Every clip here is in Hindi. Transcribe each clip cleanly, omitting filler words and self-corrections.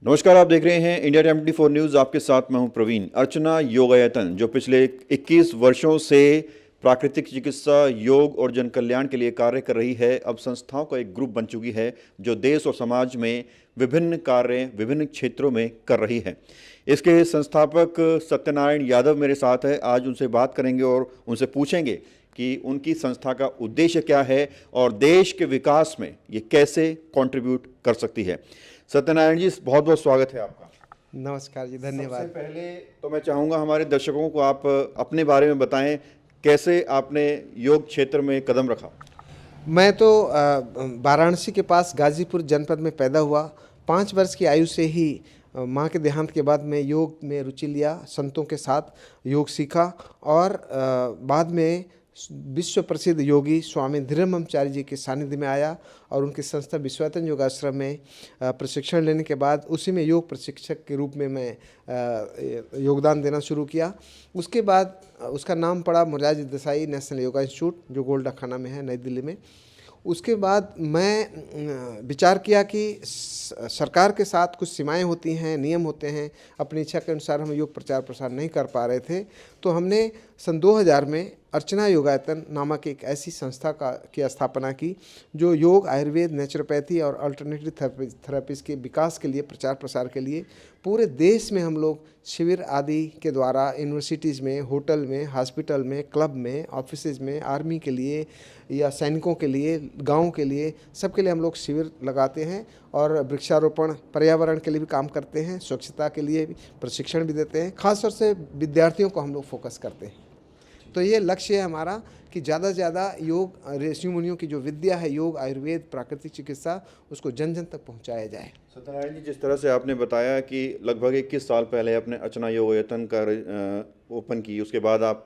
नमस्कार, आप देख रहे हैं इंडिया टाइम 24 न्यूज़। आपके साथ मैं हूं प्रवीण। अर्चना योगायतन जो पिछले 21 वर्षों से प्राकृतिक चिकित्सा, योग और जन कल्याण के लिए कार्य कर रही है, अब संस्थाओं का एक ग्रुप बन चुकी है जो देश और समाज में विभिन्न कार्य विभिन्न क्षेत्रों में कर रही है। इसके संस्थापक सत्यनारायण यादव मेरे साथ है। आज उनसे बात करेंगे और उनसे पूछेंगे कि उनकी संस्था का उद्देश्य क्या है और देश के विकास में ये कैसे कंट्रीब्यूट कर सकती है। सत्यनारायण जी, बहुत बहुत स्वागत है आपका। नमस्कार जी, धन्यवाद। सबसे पहले तो मैं चाहूँगा हमारे दर्शकों को आप अपने बारे में बताएं, कैसे आपने योग क्षेत्र में कदम रखा। मैं तो वाराणसी के पास गाजीपुर जनपद में पैदा हुआ। 5 वर्ष की आयु से ही माँ के देहांत के बाद मैं योग में रुचि लिया, संतों के साथ योग सीखा और बाद में विश्व प्रसिद्ध योगी स्वामी धीरमचार्य जी के सानिध्य में आया और उनकी संस्था विश्वायतन योगाश्रम में प्रशिक्षण लेने के बाद उसी में योग प्रशिक्षक के रूप में मैं योगदान देना शुरू किया। उसके बाद उसका नाम पड़ा मोरारजी देसाई नेशनल योगा इंस्टीट्यूट, जो गोल्ड अखाना में है, नई दिल्ली में। उसके बाद मैं विचार किया कि सरकार के साथ कुछ सीमाएं होती हैं, नियम होते हैं, अपनी इच्छा के अनुसार हम योग प्रचार प्रसार नहीं कर पा रहे थे। तो हमने सन 2000 में अर्चना योगायतन नामक एक ऐसी संस्था की स्थापना की जो योग, आयुर्वेद, नेचुरोपैथी और अल्टरनेटिव थेरेपीज़ के विकास के लिए, प्रचार प्रसार के लिए पूरे देश में हम लोग शिविर आदि के द्वारा यूनिवर्सिटीज़ में, होटल में, हॉस्पिटल में, क्लब में, ऑफिसेज में, आर्मी के लिए या सैनिकों के लिए, गाँव के लिए, सबके लिए हम लोग शिविर लगाते हैं और वृक्षारोपण, पर्यावरण के लिए भी काम करते हैं, स्वच्छता के लिए भी प्रशिक्षण भी देते हैं। खासतौर से विद्यार्थियों को हम लोग फोकस करते हैं। तो ये लक्ष्य है हमारा कि ज़्यादा से ज़्यादा योग, ऋषि मुनियों की जो विद्या है, योग, आयुर्वेद, प्राकृतिक चिकित्सा, उसको जन जन तक पहुंचाया जाए। सत्यनारायण जी, जिस तरह से आपने बताया कि लगभग 21 साल पहले आपने अर्चना योगायतन का ओपन की, उसके बाद आप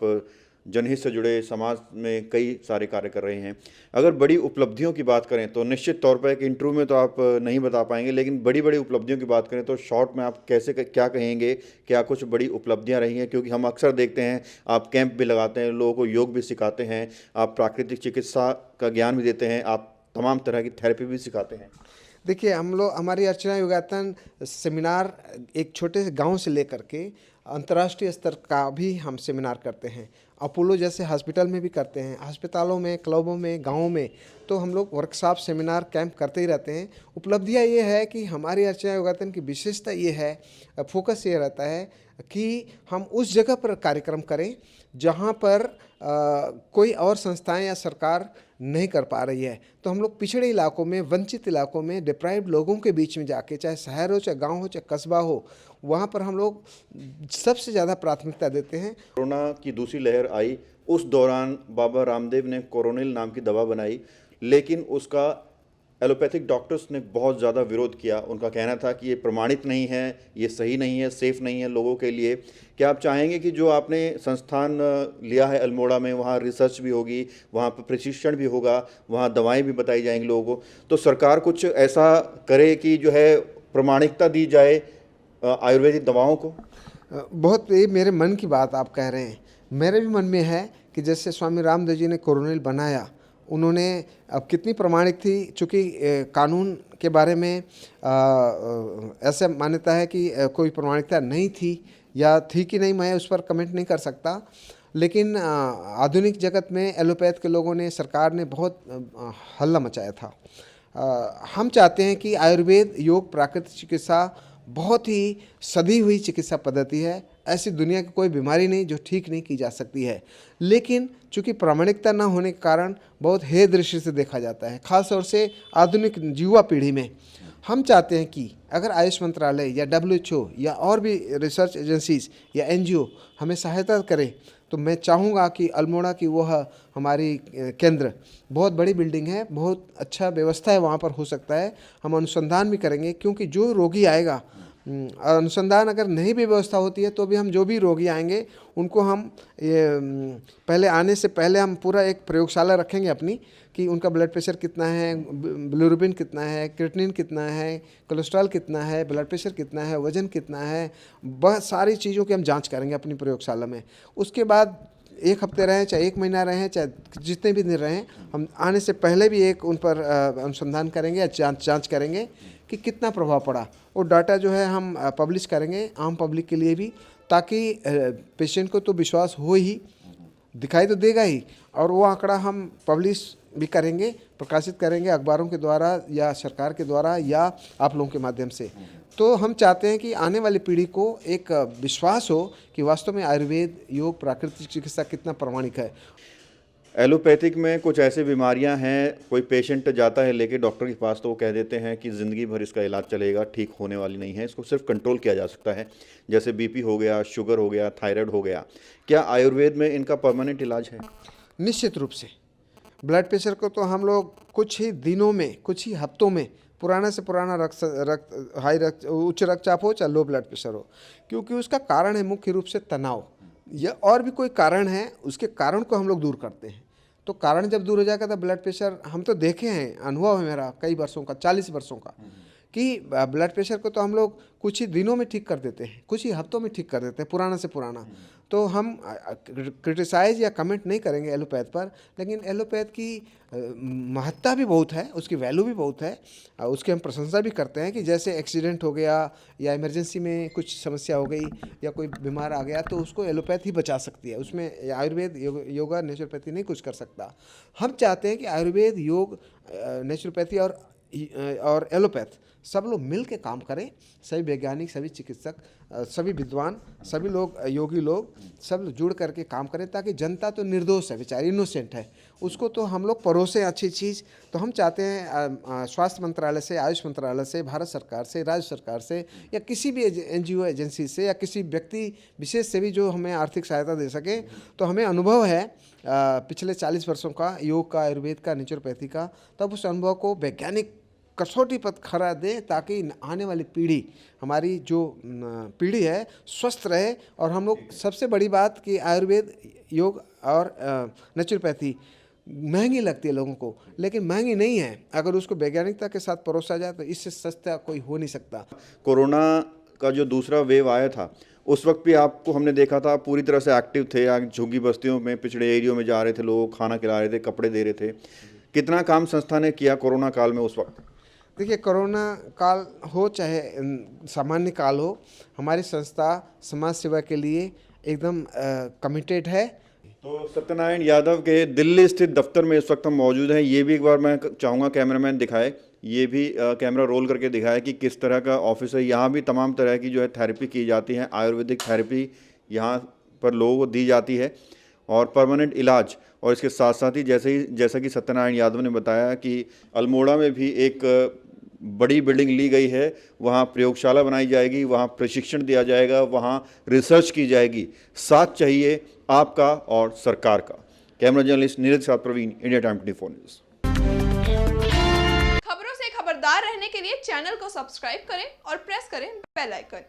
जनहित से जुड़े समाज में कई सारे कार्य कर रहे हैं। अगर बड़ी उपलब्धियों की बात करें तो निश्चित तौर पर एक इंटरव्यू में तो आप नहीं बता पाएंगे, लेकिन बड़ी बड़ी उपलब्धियों की बात करें तो शॉर्ट में आप कैसे क्या कहेंगे, क्या कुछ बड़ी उपलब्धियां रही हैं? क्योंकि हम अक्सर देखते हैं आप कैंप भी लगाते हैं, लोगों को योग भी सिखाते हैं, आप प्राकृतिक चिकित्सा का ज्ञान भी देते हैं, आप तमाम तरह की थेरेपी भी सिखाते हैं। देखिए, हम लोग, हमारी अर्चना योगायतन सेमिनार एक छोटे से गांव से लेकर के अंतर्राष्ट्रीय स्तर का भी हम सेमिनार करते हैं। अपोलो जैसे हॉस्पिटल में भी करते हैं, अस्पतालों में, क्लबों में, गाँवों में। तो हम लोग वर्कशॉप, सेमिनार, कैंप करते ही रहते हैं। उपलब्धियाँ ये है कि हमारी अर्चना योगायतन की विशेषता ये है, फोकस ये रहता है कि हम उस जगह पर कार्यक्रम करें जहाँ पर कोई और संस्थाएं या सरकार नहीं कर पा रही है। तो हम लोग पिछड़े इलाकों में, वंचित इलाकों में, डिप्राइव्ड लोगों के बीच में जाके, चाहे शहर हो, चाहे गांव हो, चाहे कस्बा हो, वहाँ पर हम लोग सबसे ज़्यादा प्राथमिकता देते हैं। कोरोना की दूसरी लहर आई, उस दौरान बाबा रामदेव ने कोरोनिल नाम की दवा बनाई, लेकिन उसका एलोपैथिक डॉक्टर्स ने बहुत ज़्यादा विरोध किया। उनका कहना था कि ये प्रमाणित नहीं है, ये सही नहीं है, सेफ़ नहीं है लोगों के लिए। क्या आप चाहेंगे कि जो आपने संस्थान लिया है अल्मोड़ा में, वहाँ रिसर्च भी होगी, वहाँ पर प्रशिक्षण भी होगा, वहाँ दवाएं भी बताई जाएंगी लोगों को, तो सरकार कुछ ऐसा करे कि जो है प्रमाणिकता दी जाए आयुर्वेदिक दवाओं को? बहुत, ये मेरे मन की बात आप कह रहे हैं। मेरे भी मन में है कि जैसे स्वामी रामदेव जी ने कोरोनिल बनाया, उन्होंने, अब कितनी प्रमाणिक थी, चूँकि कानून के बारे में ऐसे मान्यता है कि कोई प्रमाणिकता नहीं थी या थी कि नहीं, मैं उस पर कमेंट नहीं कर सकता। लेकिन आधुनिक जगत में एलोपैथ के लोगों ने, सरकार ने बहुत हल्ला मचाया था। हम चाहते हैं कि आयुर्वेद, योग, प्राकृतिक चिकित्सा बहुत ही सधी हुई चिकित्सा पद्धति है। ऐसी दुनिया की कोई बीमारी नहीं जो ठीक नहीं की जा सकती है। लेकिन चूंकि प्रामाणिकता न होने के कारण बहुत हे दृष्टि से देखा जाता है, खास तौर से आधुनिक युवा पीढ़ी में। हम चाहते हैं कि अगर आयुष मंत्रालय या WHO या और भी रिसर्च एजेंसीज या NGO हमें सहायता करें, तो मैं चाहूँगा कि अल्मोड़ा की वह हमारी केंद्र, बहुत बड़ी बिल्डिंग है, बहुत अच्छा व्यवस्था है, वहाँ पर हो सकता है। हम अनुसंधान भी करेंगे, क्योंकि जो रोगी आएगा, अनुसंधान अगर नहीं भी व्यवस्था होती है तो भी हम जो भी रोगी आएंगे उनको हम पहले आने से पहले हम पूरा एक प्रयोगशाला रखेंगे अपनी, कि उनका ब्लड प्रेशर कितना है, बिलिरुबिन कितना है, क्रिएटिनिन कितना है, कोलेस्ट्रॉल कितना है, ब्लड प्रेशर कितना है, वजन कितना है, बहुत सारी चीज़ों की हम जांच करेंगे अपनी प्रयोगशाला में। उसके बाद 1 हफ्ते रहें, चाहे 1 महीना रहें, चाहे जितने भी दिन रहें, हम आने से पहले भी एक उन पर अनुसंधान करेंगे या जांच करेंगे कि कितना प्रभाव पड़ा। वो डाटा जो है हम पब्लिश करेंगे आम पब्लिक के लिए भी, ताकि पेशेंट को तो विश्वास हो ही, दिखाई तो देगा ही, और वो आंकड़ा हम पब्लिश भी करेंगे, प्रकाशित करेंगे अखबारों के द्वारा या सरकार के द्वारा या आप लोगों के माध्यम से। तो हम चाहते हैं कि आने वाली पीढ़ी को एक विश्वास हो कि वास्तव में आयुर्वेद, योग, प्राकृतिक चिकित्सा कितना प्रामाणिक है। एलोपैथिक में कुछ ऐसी बीमारियां हैं, कोई पेशेंट जाता है लेके डॉक्टर के पास तो वो कह देते हैं कि ज़िंदगी भर इसका इलाज चलेगा, ठीक होने वाली नहीं है, इसको सिर्फ कंट्रोल किया जा सकता है, जैसे बीपी हो गया, शुगर हो गया, थायराइड हो गया। क्या आयुर्वेद में इनका परमानेंट इलाज है? निश्चित रूप से ब्लड प्रेशर को तो हम लोग कुछ ही दिनों में, कुछ ही हफ्तों में पुराना से पुराना उच्च रक्तचाप हो चाहे लो ब्लड प्रेशर हो, क्योंकि उसका कारण है मुख्य रूप से तनाव या और भी कोई कारण है, उसके कारण को हम लोग दूर करते हैं। तो कारण जब दूर हो जाएगा तो ब्लड प्रेशर, हम तो देखे हैं, अनुभव है मेरा कई वर्षों का, 40 वर्षों का, कि ब्लड प्रेशर को तो हम लोग कुछ ही दिनों में ठीक कर देते हैं, कुछ ही हफ्तों में ठीक कर देते हैं, पुराना से पुराना। तो हम क्रिटिसाइज़ या कमेंट नहीं करेंगे एलोपैथ पर, लेकिन एलोपैथ की महत्ता भी बहुत है, उसकी वैल्यू भी बहुत है, उसकी हम प्रशंसा भी करते हैं कि जैसे एक्सीडेंट हो गया या इमरजेंसी में कुछ समस्या हो गई या कोई बीमार आ गया तो उसको एलोपैथ ही बचा सकती है, उसमें आयुर्वेद, योगा, नेचुरोपैथी नहीं कुछ कर सकता। हम चाहते हैं कि आयुर्वेद, योग, नेचुरोपैथी और एलोपैथ सब लोग मिल के काम करें, सभी वैज्ञानिक, सभी चिकित्सक, सभी विद्वान, सभी लोग, योगी लोग, सब लोग जुड़ करके काम करें, ताकि जनता तो निर्दोष है, बेचारी इनोसेंट है, उसको तो हम लोग परोसें अच्छी चीज़। तो हम चाहते हैं स्वास्थ्य मंत्रालय से, आयुष मंत्रालय से, भारत सरकार से, राज्य सरकार से या किसी भी NGO एजेंसी से या किसी व्यक्ति विशेष से भी जो हमें आर्थिक सहायता दे सके। तो हमें अनुभव है पिछले 40 वर्षों का, योग का, आयुर्वेद का, नेचुरोपैथी का, तब उस अनुभव को वैज्ञानिक कसौटी पर खरा दे, ताकि आने वाली पीढ़ी, हमारी जो पीढ़ी है, स्वस्थ रहे। और हम लोग, सबसे बड़ी बात कि आयुर्वेद, योग और नेचुरोपैथी महंगी लगती है लोगों को, लेकिन महंगी नहीं है, अगर उसको वैज्ञानिकता के साथ परोसा जाए तो इससे सस्ता कोई हो नहीं सकता। कोरोना का जो दूसरा वेव आया था, उस वक्त भी आपको हमने देखा था पूरी तरह से एक्टिव थे, झुग्गी बस्तियों में, पिछड़े एरियो में जा रहे थे, लोगों को खाना खिला रहे थे, कपड़े दे रहे थे। कितना काम संस्था ने किया कोरोना काल में उस वक्त? देखिए, कोरोना काल हो चाहे सामान्य काल हो, हमारी संस्था समाज सेवा के लिए एकदम कमिटेड है। तो सत्यनारायण यादव के दिल्ली स्थित दफ्तर में इस वक्त हम मौजूद हैं। ये भी एक बार मैं चाहूँगा कैमरामैन दिखाए, ये भी कैमरा रोल करके दिखाए कि किस तरह का ऑफिस है। यहाँ भी तमाम तरह की जो है थेरेपी की जाती है, आयुर्वेदिक थेरेपी यहाँ पर लोगों को दी जाती है और परमानेंट इलाज। और इसके साथ साथ ही जैसा कि सत्यनारायण यादव ने बताया कि अल्मोड़ा में भी एक बड़ी बिल्डिंग ली गई है, वहाँ प्रयोगशाला बनाई जाएगी, वहाँ प्रशिक्षण दिया जाएगा, वहाँ रिसर्च की जाएगी। साथ चाहिए आपका और सरकार का। कैमरा जर्नलिस्ट नीरज साथ प्रवीण, इंडिया टाइम 24 न्यूज़। खबरों से खबरदार रहने के लिए चैनल को सब्सक्राइब करें और प्रेस करें बेल आइकन।